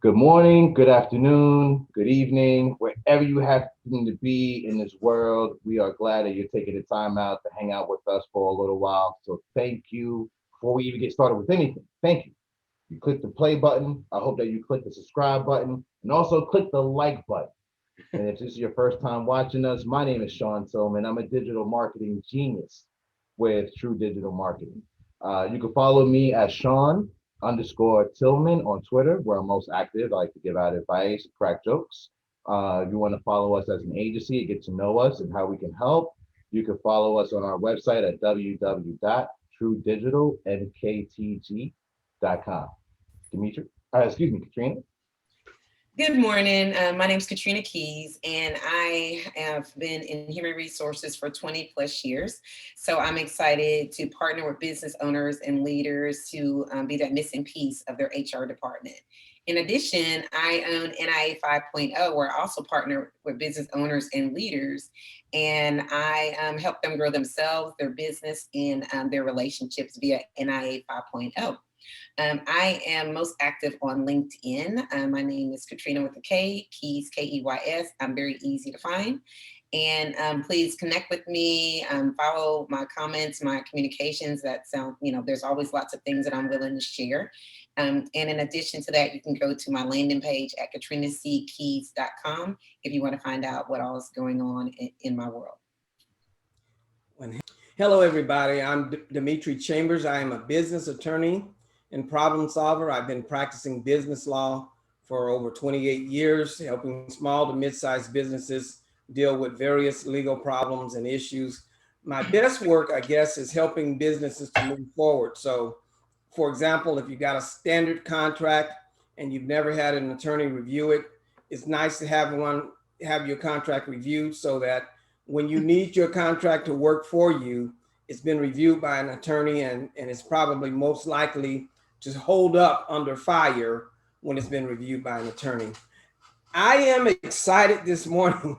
Good morning, good afternoon, good evening, wherever you happen to be in this world. We are glad that you're taking the time out to hang out with us for a little while. So thank you. Before we even get started with anything, thank you. You click the play button. I hope that you click the subscribe button and also click the like button. And if this is your first time watching us, my name is Sean Tillman. I'm a digital marketing genius with True Digital Marketing. You can follow me at Sean_Tillman on Twitter, where I'm most active. I like to give out advice, crack jokes. If you want to follow us as an agency and get to know us and how we can help, you can follow us on our website at www.truedigitalmktg.com. Dimitri, excuse me, Katrina. Good morning. My name is Katrina Keys, and I have been in human resources for 20 plus years. So I'm excited to partner with business owners and leaders to be that missing piece of their HR department. In addition, I own NIA 5.0, where I also partner with business owners and leaders, and I help them grow themselves, their business, and their relationships via NIA 5.0. I am most active on LinkedIn. My name is Katrina with a K, Keys, Keys. I'm very easy to find. And please connect with me, follow my comments, my communications. There's always lots of things that I'm willing to share. And in addition to that, you can go to my landing page at katrinackeys.com if you want to find out what all is going on in my world. Hello, everybody. I'm Dimitri Chambers. I am a business attorney and problem solver. I've been practicing business law for over 28 years, helping small to mid-sized businesses deal with various legal problems and issues. My best work, I guess, is helping businesses to move forward. So, for example, if you got a standard contract and you've never had an attorney review it, it's nice to have your contract reviewed so that when you need your contract to work for you, it's been reviewed by an attorney and it's probably most likely to hold up under fire when it's been reviewed by an attorney. I am excited this morning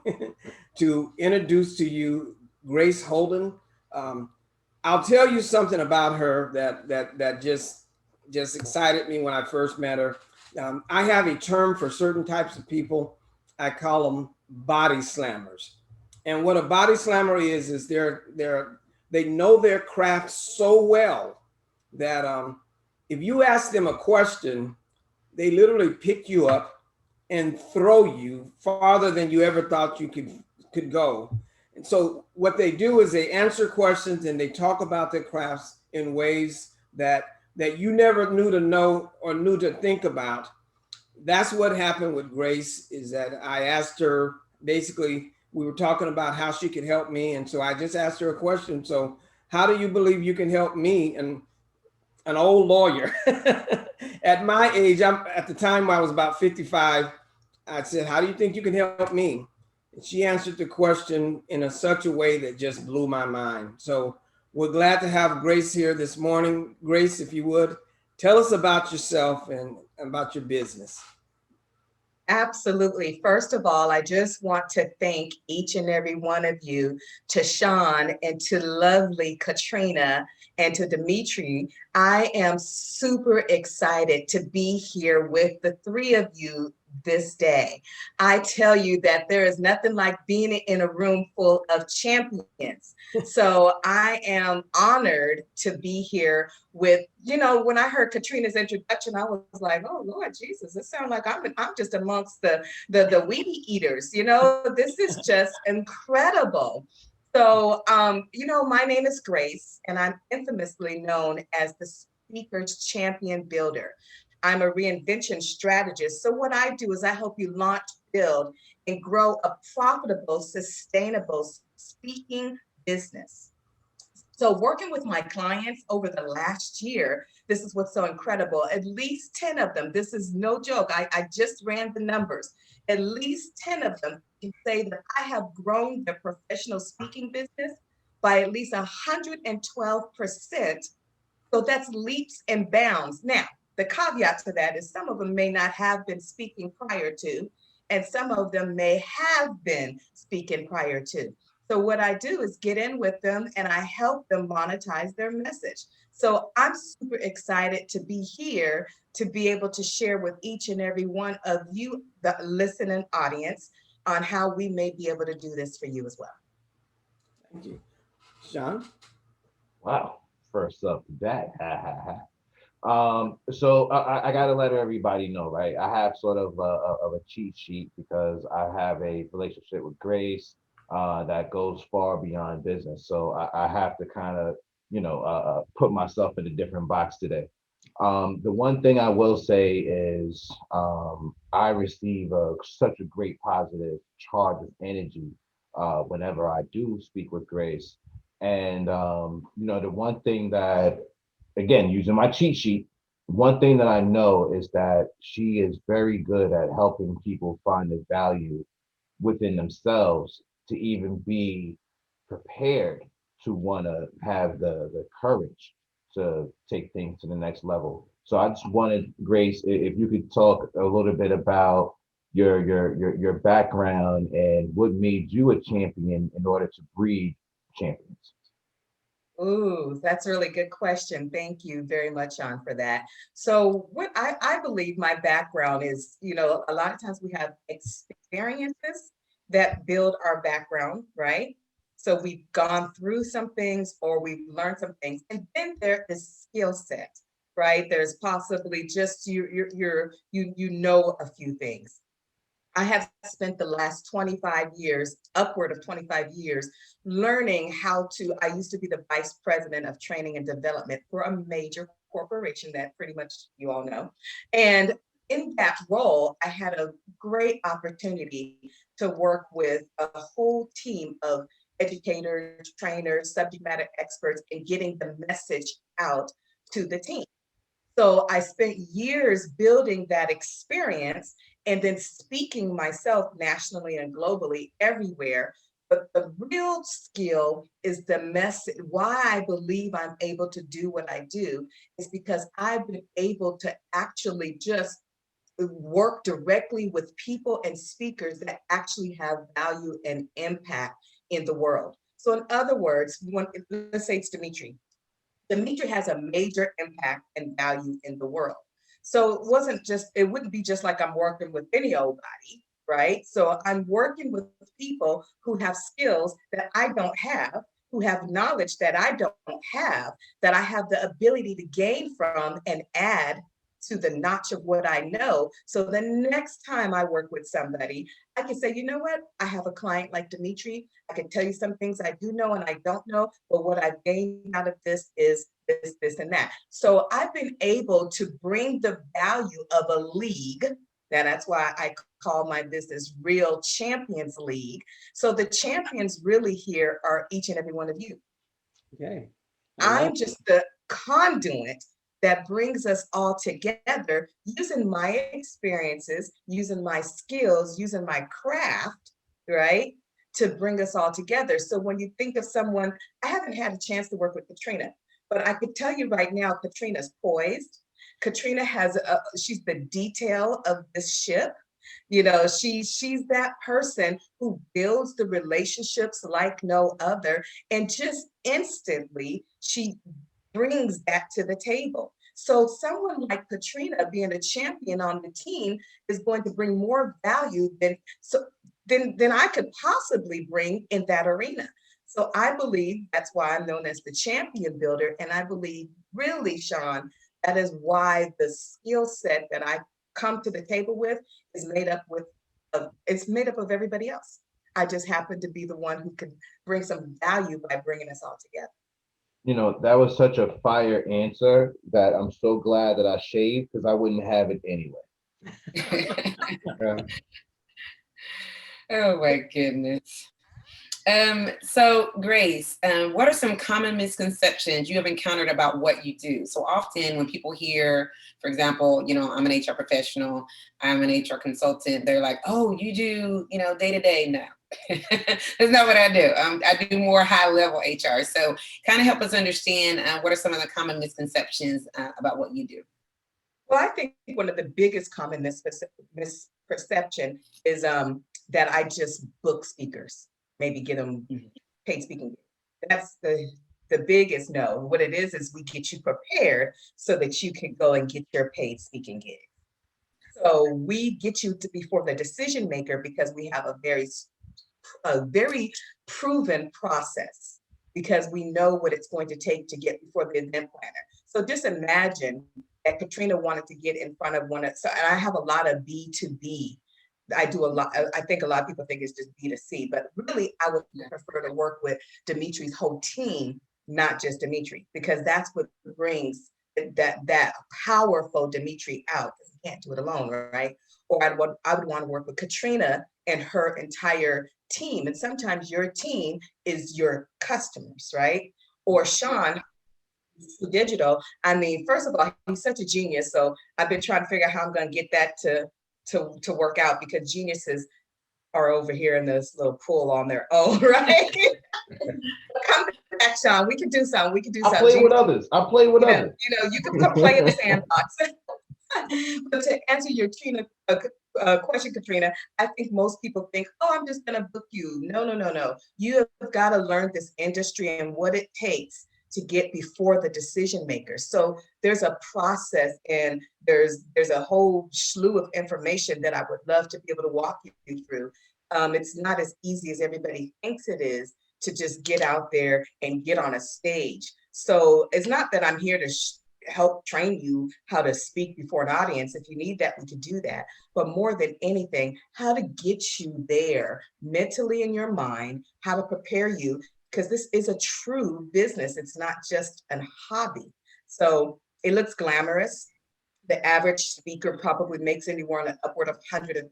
to introduce to you Grace Holden. I'll tell you something about her that just excited me when I first met her. I have a term for certain types of people. I call them body slammers. And what a body slammer is they know their craft so well that if you ask them a question, they literally pick you up and throw you farther than you ever thought you could go. And so what they do is they answer questions and they talk about their crafts in ways that you never knew to know or knew to think about. That's what happened with Grace, is that I asked her, basically, we were talking about how she could help me. And so I just asked her a question. So how do you believe you can help me? And an old lawyer at my age, at the time I was about 55, I said, how do you think you can help me? And she answered the question in such a way that just blew my mind. So we're glad to have Grace here this morning. Grace, if you would, tell us about yourself and about your business. Absolutely. First of all, I just want to thank each and every one of you, to Sean and to lovely Katrina and to Dimitri. I am super excited to be here with the three of you this day. I tell you that there is nothing like being in a room full of champions. So I am honored to be here with, when I heard Katrina's introduction, I was like, oh Lord Jesus, it sounds like I'm just amongst the weedy eaters. This is just incredible. So, my name is Grace, and I'm infamously known as the Speaker's Champion Builder. I'm a reinvention strategist. So what I do is I help you launch, build, and grow a profitable, sustainable speaking business. So working with my clients over the last year, this is what's so incredible. At least 10 of them, this is no joke. I just ran the numbers. At least 10 of them can say that I have grown their professional speaking business by at least 112%. So that's leaps and bounds. Now, the caveat to that is some of them may not have been speaking prior to, and some of them may have been speaking prior to. So what I do is get in with them and I help them monetize their message. So I'm super excited to be here to be able to share with each and every one of you, the listening audience, on how we may be able to do this for you as well. Thank you. Sean? Wow. First up, that. Ha ha ha. So I gotta let everybody know, right? I have sort of a cheat sheet because I have a relationship with Grace that goes far beyond business. So I have to kind of, put myself in a different box today. The one thing I will say is I receive such a great positive charge of energy whenever I do speak with Grace. And the one thing that, again, using my cheat sheet, one thing that I know is that she is very good at helping people find the value within themselves to even be prepared to want to have the courage to take things to the next level. So I just wanted, Grace, if you could talk a little bit about your background and what made you a champion in order to breed champions. Ooh, that's a really good question. Thank you very much, Sean, for that. So what I believe my background is, a lot of times we have experiences that build our background, right? So we've gone through some things or we've learned some things. And then there is skill set, right? There's possibly just you know a few things. I have spent the last 25 years, upward of 25 years, learning how to. I used to be the vice president of training and development for a major corporation that pretty much you all know. And in that role, I had a great opportunity to work with a whole team of educators, trainers, subject matter experts, and getting the message out to the team. So I spent years building that experience and then speaking myself nationally and globally everywhere. But the real skill is the message. Why I believe I'm able to do what I do is because I've been able to actually just work directly with people and speakers that actually have value and impact in the world. So, in other words, let's say it's Dimitri. Dimitri has a major impact and value in the world. So it wouldn't be just like I'm working with any old body, right? So I'm working with people who have skills that I don't have, who have knowledge that I don't have, that I have the ability to gain from and add to the notch of what I know. So the next time I work with somebody, I can say, you know what? I have a client like Dimitri. I can tell you some things I do know and I don't know, but what I've gained out of this is this, and that. So I've been able to bring the value of a league. And that's why I call my business Real Champions League. So the champions really here are each and every one of you. Okay. I'm just the conduit that brings us all together using my experiences, using my skills, using my craft, right? To bring us all together. So when you think of someone, I haven't had a chance to work with Katrina, but I could tell you right now, Katrina's poised. Katrina she's the detail of this ship. She's that person who builds the relationships like no other, and just instantly she brings that to the table. So someone like Katrina being a champion on the team is going to bring more value than I could possibly bring in that arena. So I believe that's why I'm known as the champion builder. And I believe really, Sean, that is why the skill set that I come to the table with is made up it's made up of everybody else. I just happen to be the one who can bring some value by bringing us all together. That was such a fire answer that I'm so glad that I shaved because I wouldn't have it anyway. Yeah. Oh my goodness. So Grace, what are some common misconceptions you have encountered about what you do? So often when people hear, for example, I'm an HR professional, I'm an HR consultant, they're like, oh, you do, day to day. No, that's not what I do. I do more high level HR. So kind of help us understand what are some of the common misconceptions about what you do? Well, I think one of the biggest common misperception is that I just book speakers. maybe get them paid speaking. That's the biggest no. What it is we get you prepared so that you can go and get your paid speaking gig. So we get you to before the decision maker because we have a very proven process because we know what it's going to take to get before the event planner. So just imagine that Katrina wanted to get in front of one of, so and I have a lot of B2B. I do a lot. I think a lot of people think it's just B2C, but really I would prefer to work with Dimitri's whole team, not just Dimitri, because that's what brings that powerful Dimitri out. He can't do it alone, right? Or I would want to work with Katrina and her entire team. And sometimes your team is your customers, right? Or Sean, digital. I mean, first of all, he's such a genius. So I've been trying to figure out how I'm going to get that to work out because geniuses are over here in this little pool on their own, right? Come back, Sean. We can do something. We can do something. I play with others. I play with others. You can come play in the sandbox. But to answer your question, Katrina, I think most people think, oh, I'm just going to book you. No, no, no, no. You have got to learn this industry and what it takes to get before the decision makers. So there's a process and there's a whole slew of information that I would love to be able to walk you through. It's not as easy as everybody thinks it is to just get out there and get on a stage. So it's not that I'm here to help train you how to speak before an audience. If you need that, we can do that. But more than anything, how to get you there mentally in your mind, how to prepare you, because this is a true business. It's not just a hobby. So it looks glamorous. The average speaker probably makes anywhere on upward of $150,000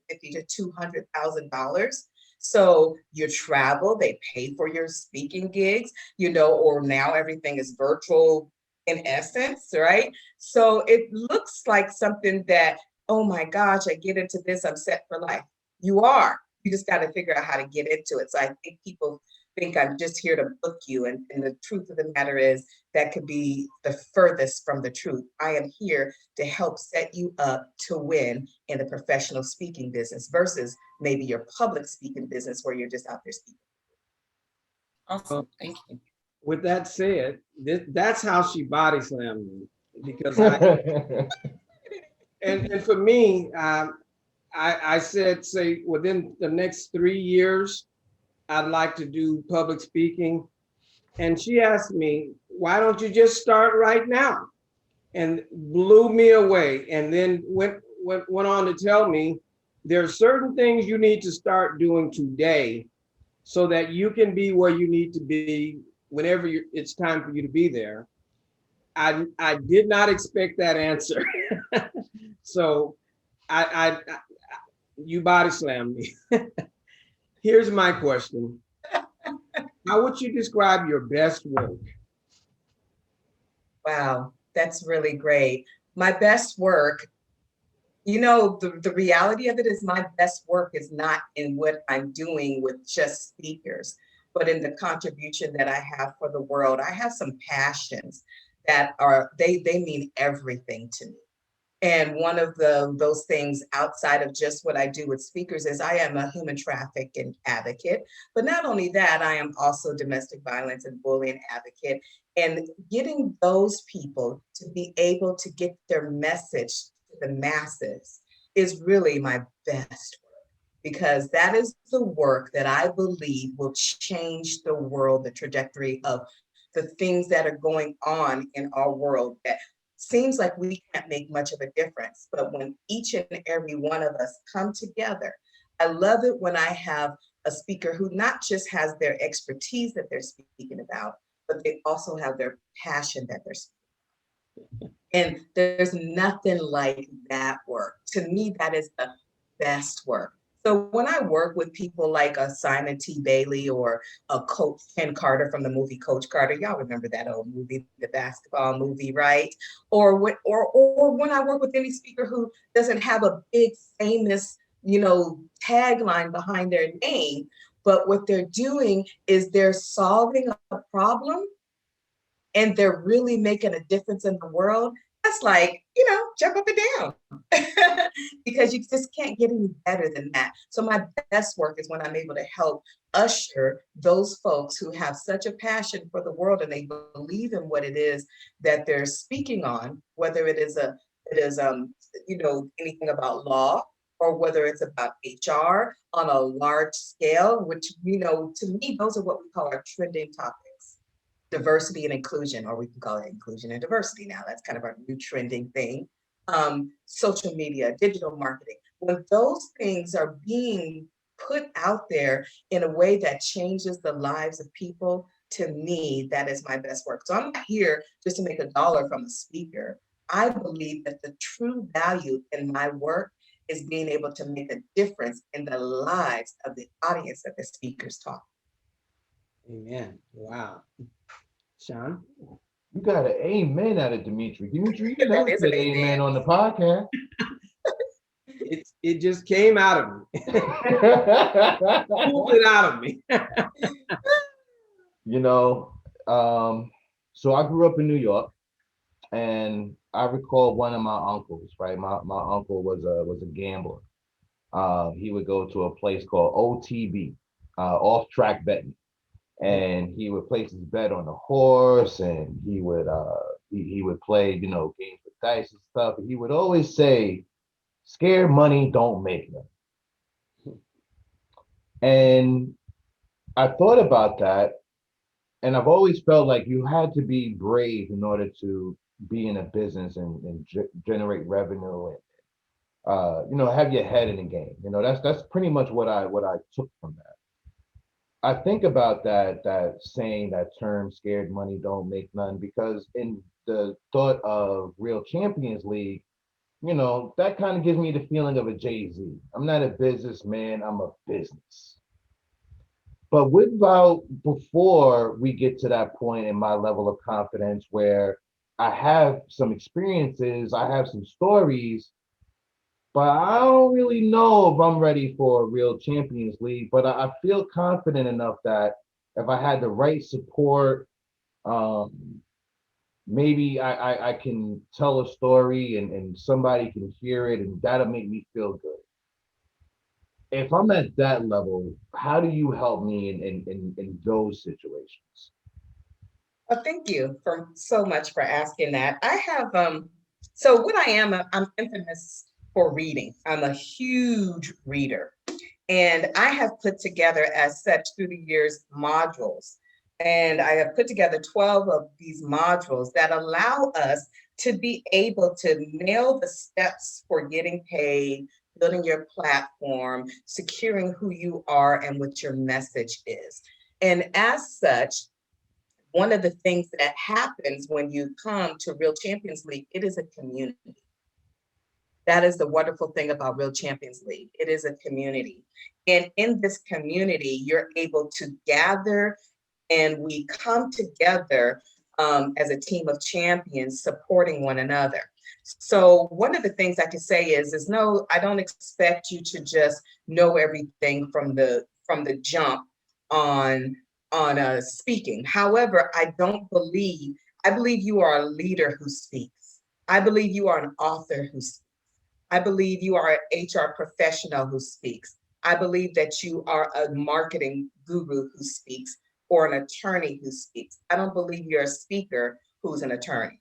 to $200,000. So your travel, they pay for your speaking gigs, or now everything is virtual in essence, right? So it looks like something that, oh my gosh, I get into this, I'm set for life. You are. You just got to figure out how to get into it. So I think people think I'm just here to book you. And the truth of the matter is that could be the furthest from the truth. I am here to help set you up to win in the professional speaking business versus maybe your public speaking business where you're just out there speaking. Awesome. Thank you. With that said, that's how she body slammed me because and for me, I said, say within the next 3 years, I'd like to do public speaking. And she asked me, why don't you just start right now? And blew me away. And then went on to tell me there are certain things you need to start doing today so that you can be where you need to be whenever it's time for you to be there. I did not expect that answer. So you body slammed me. Here's my question. How would you describe your best work? Wow, that's really great. My best work, the reality of it is my best work is not in what I'm doing with just speakers, but in the contribution that I have for the world. I have some passions that they mean everything to me. And one of those things outside of just what I do with speakers is I am a human trafficking advocate. But not only that, I am also domestic violence and bullying advocate. And getting those people to be able to get their message to the masses is really my best work, because that is the work that I believe will change the world, the trajectory of the things that are going on in our world that seems like we can't make much of a difference. But when each and every one of us come together, I love it when I have a speaker who not just has their expertise that they're speaking about, but they also have their passion that they're speaking about. And there's nothing like that work. To me, that is the best work. So when I work with people like a Simon T. Bailey or a Coach Ken Carter from the movie Coach Carter, y'all remember that old movie, the basketball movie, right? Or when I work with any speaker who doesn't have a big famous, tagline behind their name, but what they're doing is they're solving a problem and they're really making a difference in the world. that's like, jump up and down because you just can't get any better than that. So my best work is when I'm able to help usher those folks who have such a passion for the world and they believe in what it is that they're speaking on, whether it is anything about law or whether it's about HR on a large scale, which, to me, those are what we call our trending topics. Diversity and inclusion, or we can call it inclusion and diversity now. That's kind of our new trending thing. Social media, digital marketing. When those things are being put out there in a way that changes the lives of people, to me, that is my best work. So I'm not here just to make a dollar from a speaker. I believe that the true value in my work is being able to make a difference in the lives of the audience that the speakers talk. Amen. Wow. Sean? You got an amen out of Dimitri. Dimitri, you That never is said an amen amen. on the podcast. It just came out of me. Pulled it out of me. You know, so I grew up in New York, and I recall one of my uncles, right? My uncle was a gambler. He would go to a place called OTB, off track betting, and he would place his bet on a horse, and he would play, games with dice and stuff. And he would always say, "Scared money don't make them." And I thought about that, and I've always felt like you had to be brave in order to be in a business and generate revenue and have your head in the game. That's pretty much what I took from that. I think about that saying, that term, "scared money don't make none," because in the thought of Real Champions League, that kind of gives me the feeling of a Jay-Z. I'm not a businessman, I'm a business. But what about before we get to that point in my level of confidence where I have some experiences, I have some stories, but I don't really know if I'm ready for a Real Champions League. But I feel confident enough that if I had the right support, um, maybe I can tell a story and somebody can hear it and that'll make me feel good. If I'm at that level, how do you help me in those situations? Well, thank you for so much for asking that. I have so what I am, I'm infamous for reading. I'm a huge reader. And I have put together as such through the years modules. And I have put together 12 of these modules that allow us to be able to nail the steps for getting paid, building your platform, securing who you are and what your message is. And as such, one of the things that happens when you come to Real Champions League, it is a community. That is the wonderful thing about Real Champions League. It is a community. And in this community, you're able to gather and we come together as a team of champions supporting one another. So one of the things I can say is no, I don't expect you to just know everything from the jump on speaking. However, I believe you are a leader who speaks. I believe you are an author who speaks. I believe you are an HR professional who speaks. I believe that you are a marketing guru who speaks or an attorney who speaks. I don't believe you're a speaker who's an attorney.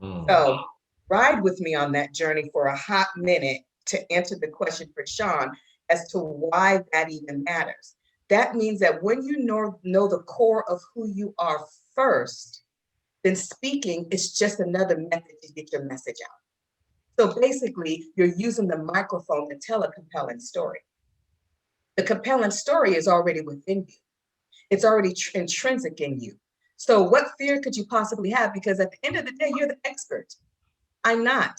So ride with me on that journey for a hot minute to answer the question for Sean as to why that even matters. That means that when you know the core of who you are first, then speaking is just another method to get your message out. So basically, you're using the microphone to tell a compelling story. The compelling story is already within you. It's already intrinsic in you. So what fear could you possibly have? Because at the end of the day, you're the expert. I'm not.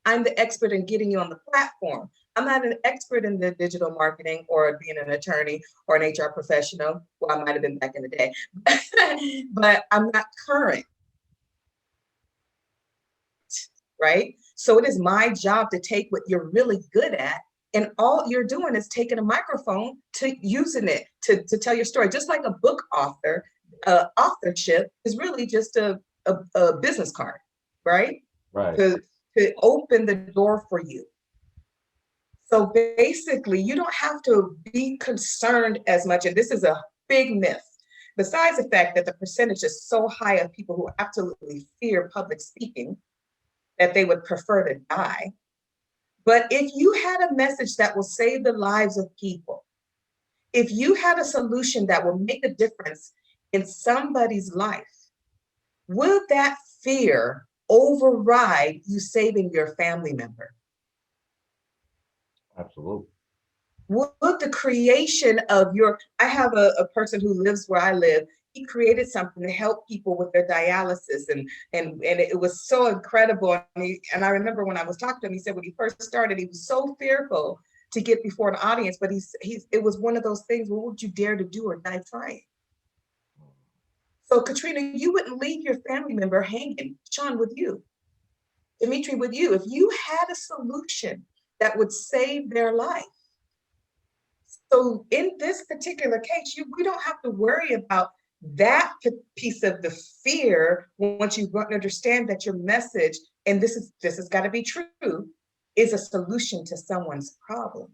I'm the expert in getting you on the platform. I'm not an expert in the digital marketing or being an attorney or an HR professional. Well, I might have been back in the day, but I'm not current, right? So it is my job to take what you're really good at, and all you're doing is taking a microphone to using it to tell your story. Just like a book author, authorship is really just a business card, right? Right. to open the door for you. So basically, you don't have to be concerned as much. And this is a big myth. Besides the fact that the percentage is so high of people who absolutely fear public speaking that they would prefer to die. But if you had a message that will save the lives of people, if you had a solution that will make a difference in somebody's life, will that fear override you saving your family member? Absolutely. Would the creation of I have a person who lives where I live. He created something to help people with their dialysis, and it was so incredible. And I remember when I was talking to him, he said when he first started, he was so fearful to get before an audience, but it was one of those things, what would you dare to do or die trying? So Katrina, you wouldn't leave your family member hanging. Sean, with you. Dimitri, with you. If you had a solution that would save their life. So in this particular case, we don't have to worry about that piece of the fear once you understand that your message, and this has got to be true, is a solution to someone's problem.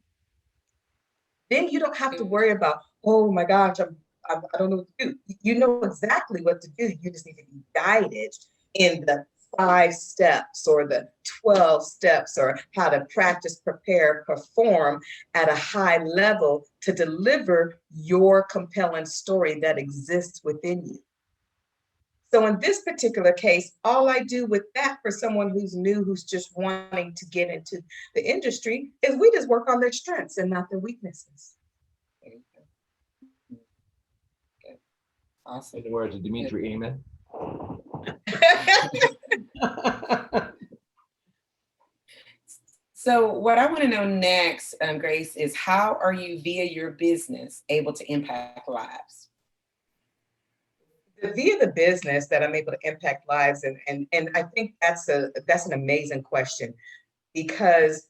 Then you don't have to worry about, oh my gosh, I don't know what to do. You know exactly what to do. You just need to be guided in the 5 steps or the 12 steps, or how to practice, prepare, perform at a high level to deliver your compelling story that exists within you. So in this particular case, all I do with that for someone who's new, who's just wanting to get into the industry, is we just work on their strengths and not their weaknesses. Good. Awesome. In the words of Dimitri, amen. So what I want to know next, Grace, is how are you via your business able to impact lives? Via the business that I'm able to impact lives, and I think that's an amazing question, because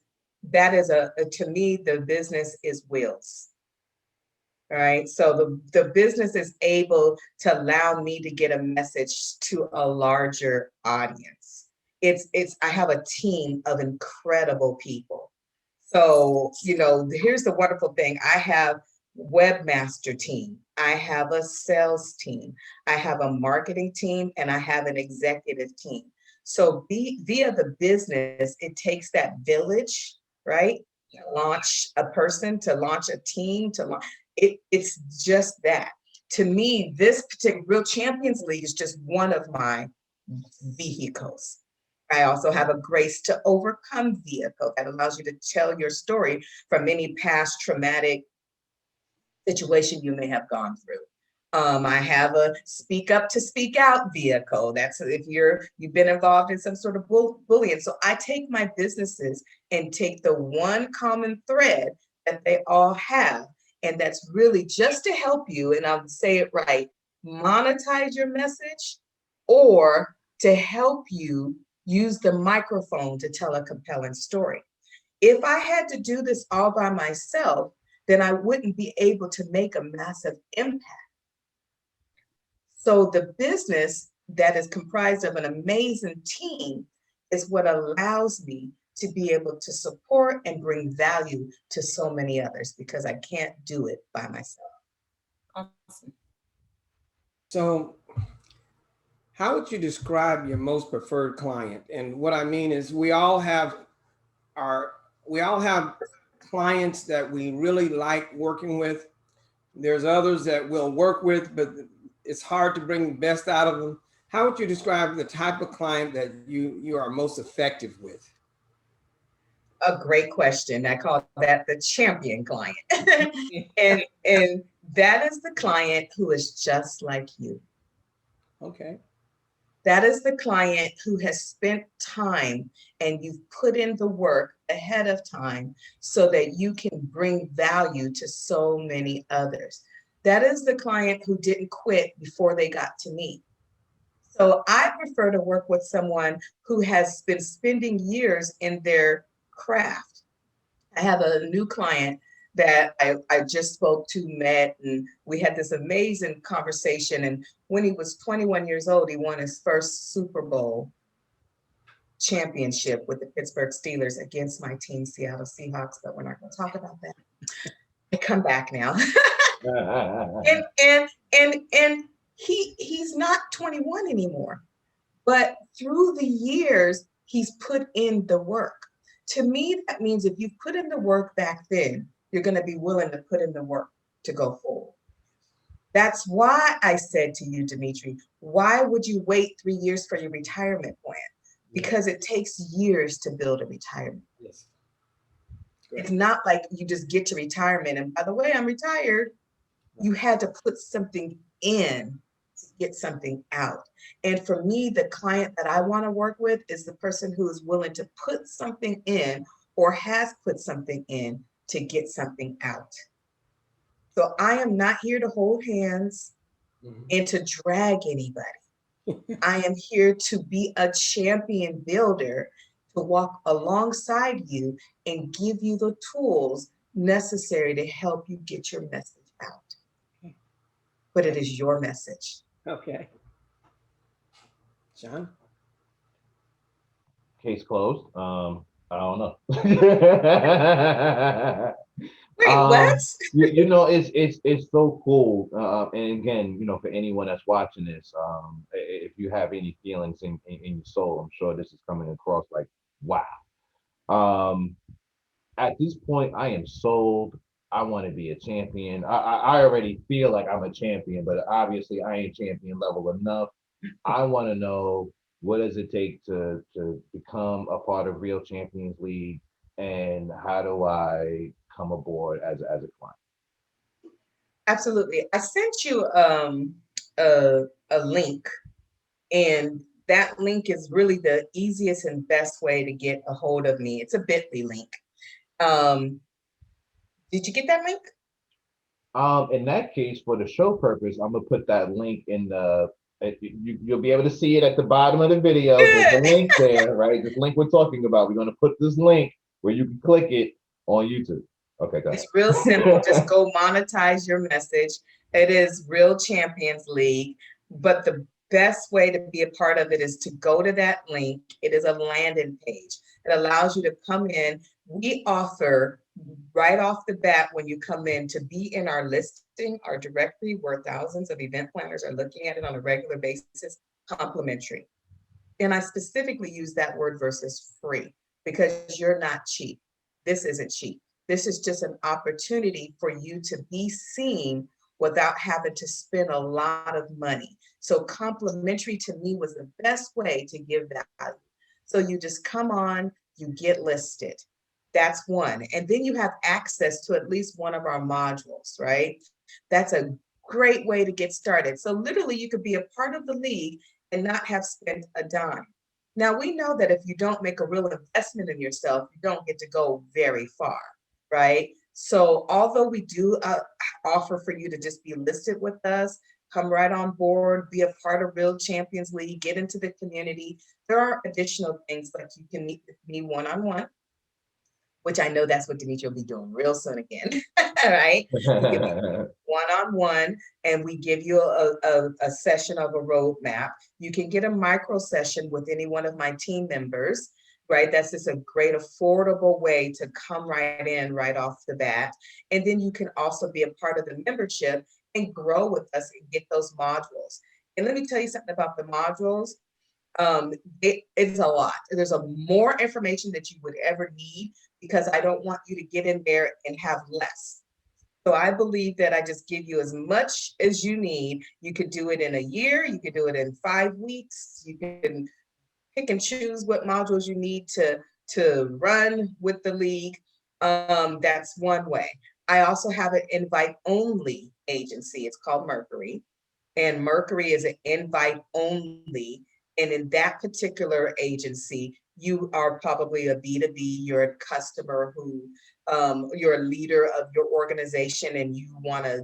that is to me, the business is wheels. All right. So the business is able to allow me to get a message to a larger audience. I have a team of incredible people. So, here's the wonderful thing. I have webmaster team. I have a sales team. I have a marketing team, and I have an executive team. So via the business, it takes that village, right? To launch a person, to launch a team, to launch. It's just that. To me, this particular Real Champions League is just one of my vehicles. I also have a Grace to Overcome vehicle that allows you to tell your story from any past traumatic situation you may have gone through. I have a Speak Up to Speak Out vehicle. That's if you've been involved in some sort of bullying. So I take my businesses and take the one common thread that they all have, and that's really just to help you, and I'll say it right, monetize your message, or to help you use the microphone to tell a compelling story. If I had to do this all by myself, then I wouldn't be able to make a massive impact. So the business that is comprised of an amazing team is what allows me to be able to support and bring value to so many others, because I can't do it by myself. Awesome. So how would you describe your most preferred client? And what I mean is we all have clients that we really like working with. There's others that we'll work with, but it's hard to bring the best out of them. How would you describe the type of client that you are most effective with? A great question. I call that the champion client. and that is the client who is just like you. Okay. That is the client who has spent time and you've put in the work ahead of time so that you can bring value to so many others. That is the client who didn't quit before they got to me. So I prefer to work with someone who has been spending years in their craft. I have a new client that I just spoke to, met, and we had this amazing conversation. And when he was 21 years old, he won his first Super Bowl. championship with the Pittsburgh Steelers against my team, Seattle Seahawks, but we're not going to talk about that. I come back now. and he's not 21 anymore. But through the years, he's put in the work. To me, that means if you put in the work back then, you're going to be willing to put in the work to go forward. That's why I said to you, Dimitri, why would you wait 3 years for your retirement plan? Because it takes years to build a retirement. Yes. It's not like you just get to retirement and by the way, I'm retired. You had to put something in to get something out. And for me, the client that I want to work with is the person who is willing to put something in or has put something in to get something out. So I am not here to hold hands and to drag anybody. I am here to be a champion builder, to walk alongside you and give you the tools necessary to help you get your message out. But it is your message. Okay. Sean? Case closed. I don't know. Wait, what? You know, it's so cool. And again, you know, for anyone that's watching this, if you have any feelings in your soul, I'm sure this is coming across like, wow. At this point, I am sold. I want to be a champion. I already feel like I'm a champion, but obviously I ain't champion level enough. I want to know, what does it take to become a part of Real Champions League, and how do I come aboard as a client? Absolutely. I sent you a link, and that link is really the easiest and best way to get a hold of me. It's a bit.ly link. Did you get that link? In that case, for the show purpose, I'm gonna put that link in the. You'll be able to see it at the bottom of the video. There's a link there, right? This link we're talking about. We're gonna put this link where you can click it on YouTube. Okay, go ahead. It's real simple. Just go monetize your message. It is Real Champions League, but the best way to be a part of it is to go to that link. It is a landing page. It allows you to come in. We offer right off the bat when you come in to be in our listing, our directory, where thousands of event planners are looking at it on a regular basis, complimentary. And I specifically use that word versus free because you're not cheap. This isn't cheap. This is just an opportunity for you to be seen without having to spend a lot of money. So complimentary to me was the best way to give that value. So you just come on, you get listed. That's one. And then you have access to at least one of our modules, right? That's a great way to get started. So literally you could be a part of the league and not have spent a dime. Now we know that if you don't make a real investment in yourself, you don't get to go very far, right? So although we do offer for you to just be listed with us, come right on board, be a part of Real Champions League, get into the community, there are additional things like you can meet with me one-on-one, which I know that's what Dimitri will be doing real soon again, right? One-on-one, and we give you a session of a roadmap. You can get a micro session with any one of my team members, right? That's just a great affordable way to come right in right off the bat. And then you can also be a part of the membership and grow with us and get those modules. And let me tell you something about the modules. It's a lot. There's more information that you would ever need because I don't want you to get in there and have less. So I believe that I just give you as much as you need. You could do it in a year. You could do it in 5 weeks. You can pick and choose what modules you need to run with the league. That's one way. I also have an invite only agency. It's called Mercury. And Mercury is an invite only. And in that particular agency, you are probably a B2B, you're a customer who, you're a leader of your organization and you want to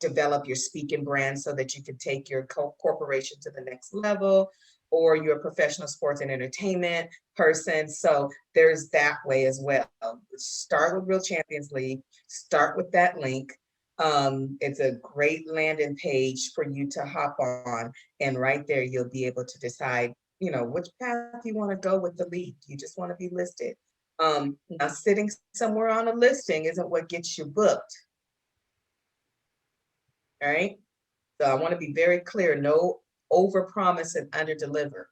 develop your speaking brand so that you can take your corporation to the next level, or you're a professional sports and entertainment person. So there's that way as well. Start with Real Champions League, start with that link. It's a great landing page for you to hop on, and right there you'll be able to decide which path you want to go with the lead. You just want to be listed. Now sitting somewhere on a listing isn't what gets you booked. All right. So I want to be very clear, no overpromise and underdeliver.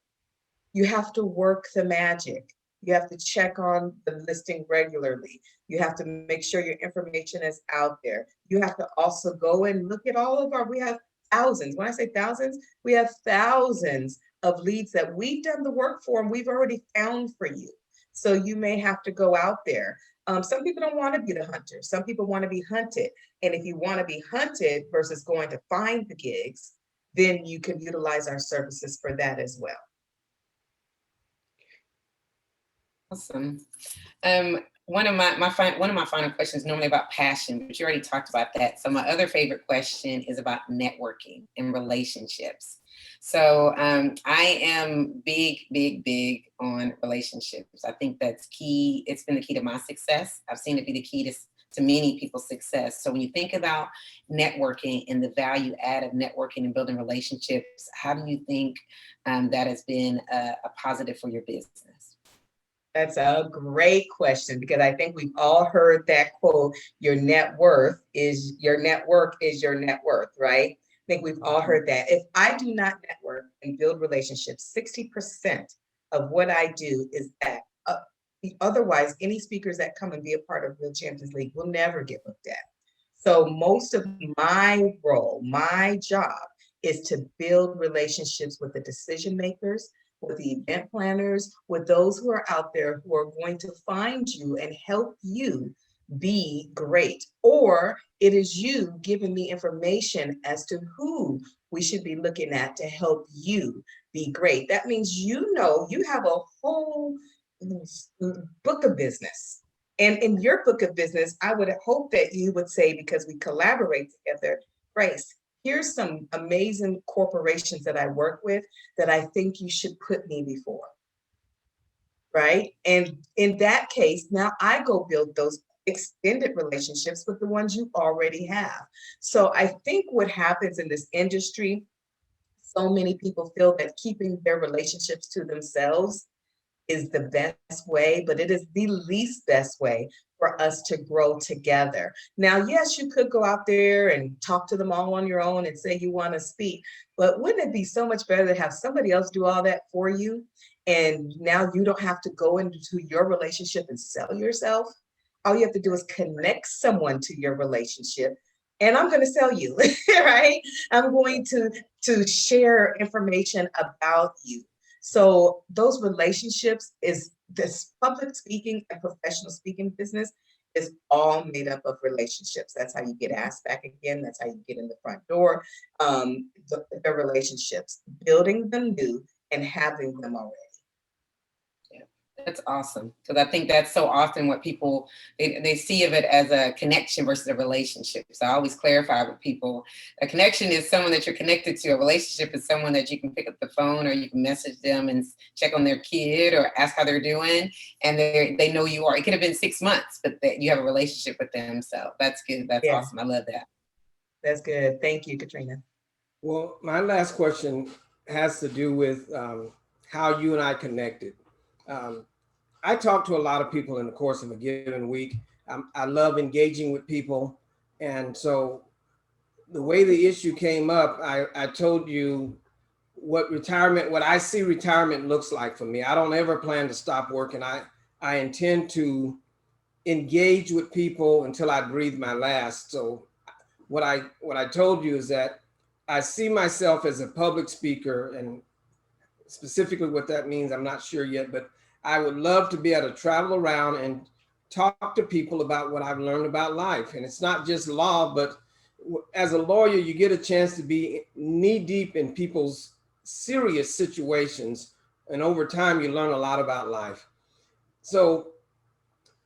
You have to work the magic. You have to check on the listing regularly. You have to make sure your information is out there. You have to also go and look at all of we have thousands. When I say thousands, we have thousands of leads that we've done the work for and we've already found for you. So you may have to go out there. Some people don't want to be the hunter. Some people want to be hunted. And if you want to be hunted versus going to find the gigs, then you can utilize our services for that as well. Awesome. One of my final questions is normally about passion, but you already talked about that. So my other favorite question is about networking and relationships. So I am big on relationships. I think that's key. It's been the key to my success. I've seen it be the key to many people's success. So when you think about networking and the value add of networking and building relationships, how do you think that has been a positive for your business? That's a great question, because I think we've all heard that quote, your net worth is your network is your net worth, right? I think we've all heard that. If I do not network and build relationships, 60% of what I do is that. Otherwise, any speakers that come and be a part of Real Champions League will never get looked at. So most of my role, my job, is to build relationships with the decision makers, with the event planners, with those who are out there who are going to find you and help you be great. Or it is you giving me information as to who we should be looking at to help you be great. That means you have a whole book of business. And in your book of business, I would hope that you would say, because we collaborate together, Grace, here's some amazing corporations that I work with that I think you should put me before. Right? And in that case, now I go build those extended relationships with the ones you already have. So I think what happens in this industry, so many people feel that keeping their relationships to themselves is the best way, but it is the least best way for us to grow together. Now, yes, you could go out there and talk to them all on your own and say you want to speak, but wouldn't it be so much better to have somebody else do all that for you? And now you don't have to go into your relationship and sell yourself. All you have to do is connect someone to your relationship. And I'm going to sell you, right? I'm going to share information about you. So those relationships is this public speaking and professional speaking business is all made up of relationships. That's how you get asked back again. That's how you get in the front door. The relationships, building them new and having them already. That's awesome, because I think that's so often what people, they see of it as a connection versus a relationship. So I always clarify with people, a connection is someone that you're connected to. A relationship is someone that you can pick up the phone or you can message them and check on their kid or ask how they're doing, and they know you are. It could have been 6 months, but you have a relationship with them. So that's good. That's awesome. I love that. That's good. Thank you, Katrina. Well, my last question has to do with how you and I connected. I talk to a lot of people in the course of a given week. I love engaging with people. And so the way the issue came up, I told you what I see retirement looks like for me. I don't ever plan to stop working. I intend to engage with people until I breathe my last. So what I told you is that I see myself as a public speaker, and specifically what that means, I'm not sure yet, but I would love to be able to travel around and talk to people about what I've learned about life. And it's not just law, but as a lawyer, you get a chance to be knee deep in people's serious situations. And over time, you learn a lot about life. So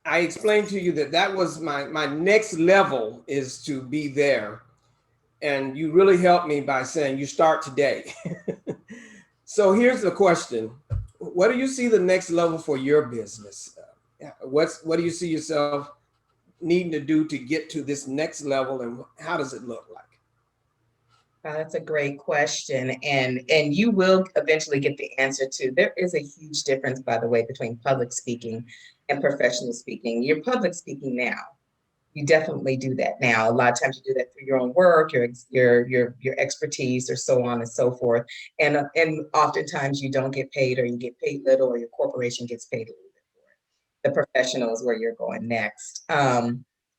I explained to you that was my next level is to be there. And you really helped me by saying you start today. So here's the question. What do you see the next level for your business? What do you see yourself needing to do to get to this next level, and how does it look like? That's a great question, and you will eventually get the answer to. There is a huge difference, by the way, between public speaking and professional speaking. You're public speaking now. You definitely do that now. A lot of times you do that through your own work, your expertise, or so on and so forth. And oftentimes you don't get paid, or you get paid little, or your corporation gets paid a little bit for it. The professional is where you're going next,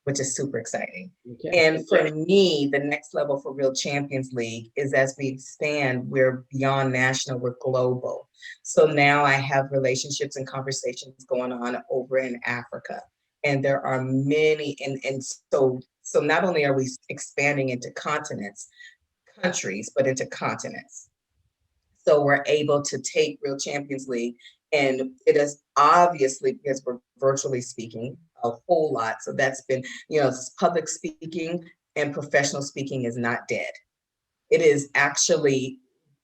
which is super exciting. Okay. And for me, the next level for Real Champions League is as we expand, we're beyond national, we're global. So now I have relationships and conversations going on over in Africa. And there are many, and so not only are we expanding into continents, countries, but into continents. So we're able to take Real Champions League, and it is obviously because we're virtually speaking a whole lot. So that's been, public speaking and professional speaking is not dead. It is actually,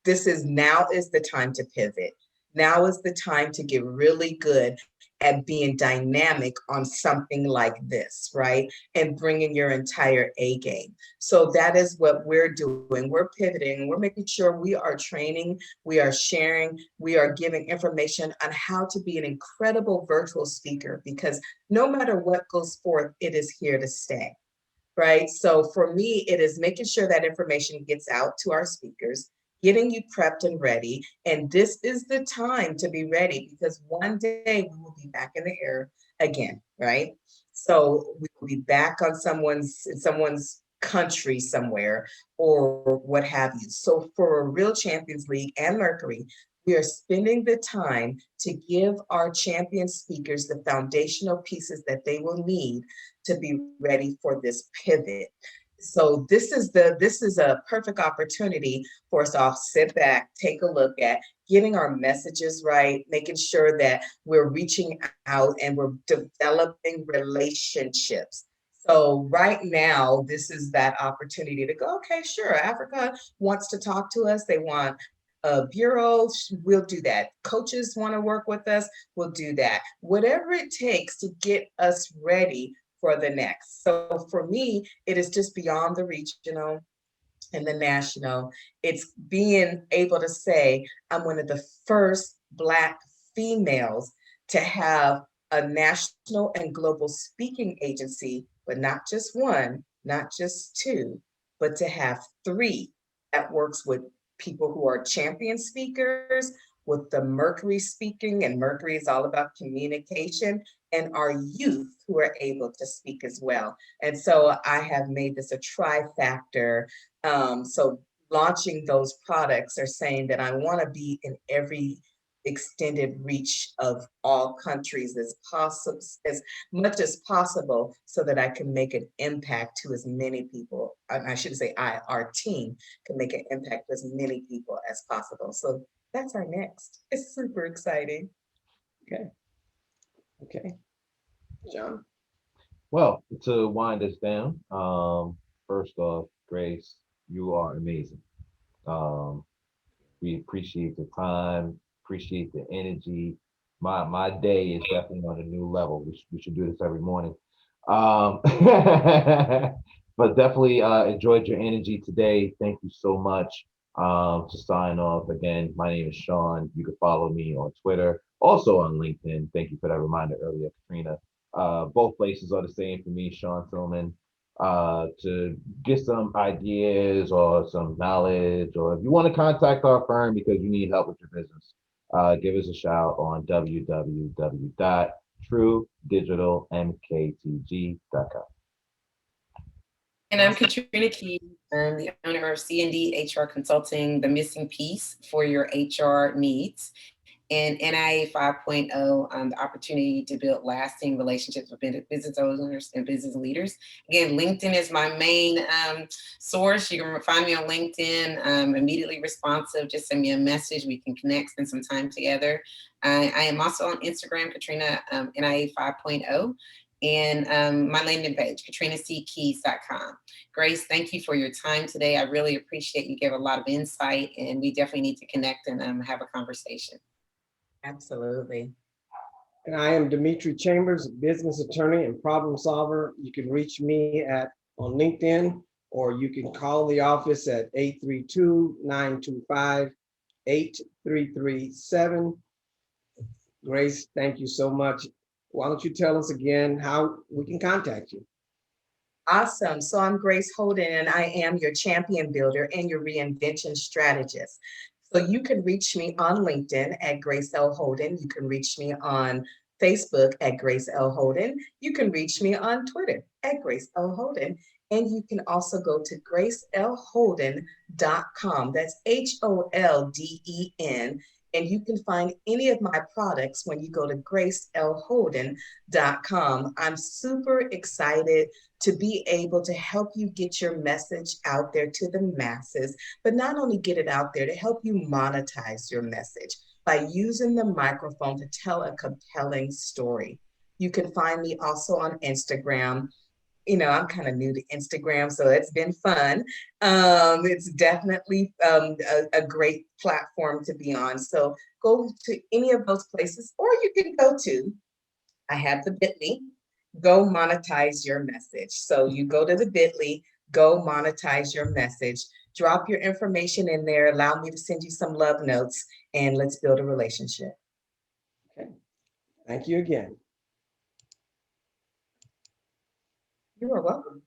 this is now is the time to pivot. Now is the time to get really good at being dynamic on something like this, right? And bringing your entire A game. So that is what we're doing. We're pivoting. We're making sure we are training, we are sharing, we are giving information on how to be an incredible virtual speaker, because no matter what goes forth, it is here to stay. Right. So for me, it is making sure that information gets out to our speakers, getting you prepped and ready. And this is the time to be ready, because one day we will be back in the air again. Right. So we will be back on someone's country somewhere, or what have you. So for Real Champions League and Mercury, we are spending the time to give our champion speakers the foundational pieces that they will need to be ready for this pivot. So this is a perfect opportunity for us to all sit back, take a look at getting our messages right, making sure that we're reaching out and we're developing relationships. So right now, this is that opportunity to go, okay, sure, Africa wants to talk to us. They want a bureau, we'll do that. Coaches want to work with us, we'll do that. Whatever it takes to get us ready for the next. So for me, it is just beyond the regional and the national. It's being able to say, I'm one of the first Black females to have a national and global speaking agency, but not just one, not just two, but to have three that works with people who are champion speakers, with the Mercury speaking, and Mercury is all about communication, and our youth who are able to speak as well. And so I have made this a trifactor. So launching those products are saying that I want to be in every extended reach of all countries as possible, as much as possible, so that I can make an impact to as many people. I should say our team can make an impact to as many people as possible. So that's our next. It's super exciting. Okay. Okay. John. Well, to wind us down, first off, Grace, you are amazing. Um, we appreciate the time, appreciate the energy. My day is definitely on a new level. We should do this every morning. Um, but definitely enjoyed your energy today. Thank you so much. To sign off again, my name is Sean. You can follow me on Twitter, also on LinkedIn. Thank you for that reminder earlier, Katrina. Both places are the same for me, Sean Tillman. To get some ideas or some knowledge, or if you want to contact our firm because you need help with your business, give us a shout on www.truedigitalmktg.com. And I'm Katrina Key. I'm the owner of C&D HR Consulting, the missing piece for your HR needs. And NIA 5.0, the opportunity to build lasting relationships with business owners and business leaders. Again, LinkedIn is my main source. You can find me on LinkedIn. I'm immediately responsive. Just send me a message. We can connect, spend some time together. I am also on Instagram, Katrina NIA 5.0. And my landing page, katrinaCkeys.com. Grace, thank you for your time today. I really appreciate you. Gave a lot of insight, and we definitely need to connect and have a conversation. Absolutely. And I am Dimitri Chambers, business attorney and problem solver. You can reach me on LinkedIn or you can call the office at 832-925-8337. Grace, thank you so much. Why don't you tell us again how we can contact you? Awesome. So I'm Grace Holden, and I am your champion builder and your reinvention strategist. So you can reach me on LinkedIn at Grace L Holden. You can reach me on Facebook at Grace L Holden. You can reach me on Twitter at Grace L Holden. And you can also go to gracelholden.com. That's HOLDEN. And you can find any of my products when you go to gracelholden.com. I'm super excited to be able to help you get your message out there to the masses, but not only get it out there, to help you monetize your message by using the microphone to tell a compelling story. You can find me also on Instagram. I'm kind of new to Instagram, so it's been fun. It's definitely a great platform to be on. So go to any of those places, or you can go to, I have the bit.ly, go monetize your message. So you go to the bit.ly, go monetize your message, drop your information in there, allow me to send you some love notes, and let's build a relationship. Okay. Thank you again. You are welcome.